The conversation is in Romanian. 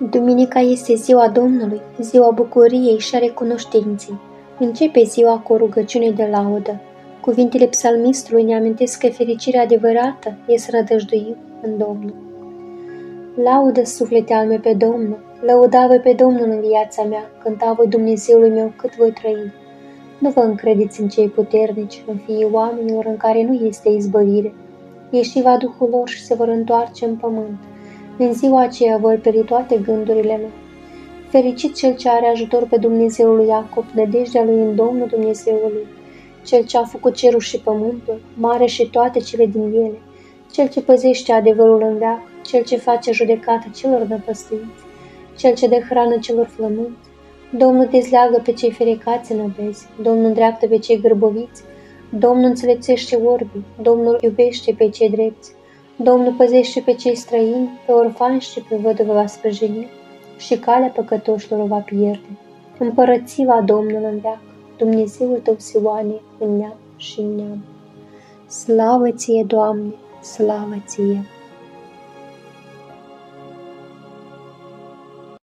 Duminica este ziua Domnului, ziua bucuriei și a recunoștinței. Începe ziua cu o rugăciune de laudă. Cuvintele psalmistului ne amintesc că fericirea adevărată e să rădăjduim în Domnul. Laudă, suflete al meu, pe Domnul, lăuda voi pe Domnul în viața mea, cânta voi Dumnezeului meu cât voi trăi. Nu vă încredeți în cei puternici, în fiii oamenilor în care nu este izbăvire. Ieșiva Duhul lor și se vor întoarce în pământ. În ziua aceea vor pieri toate gândurile lor. Fericit cel ce are ajutor pe Dumnezeul lui Iacob, nădejdea lui în Domnul Dumnezeul lui, cel ce a făcut cerul și pământul, mare și toate cele din ele, cel ce păzește adevărul în veac, cel ce face judecată celor năpăstuiți, cel ce dă hrană celor flămânți. Domnul dezleagă pe cei ferecați în obezi, Domnul îndreaptă pe cei gârboviți, Domnul înțelepțește orbii, Domnul iubește pe cei drepți, Domnul păzește pe cei străini, pe orfani și pe văduvă va sprijini și calea păcătoșilor o va pierde. Împărății va Domnul în veac, Dumnezeul tău, Sioane, în neam și în neam. Slavă ție, Doamne, slavă ție!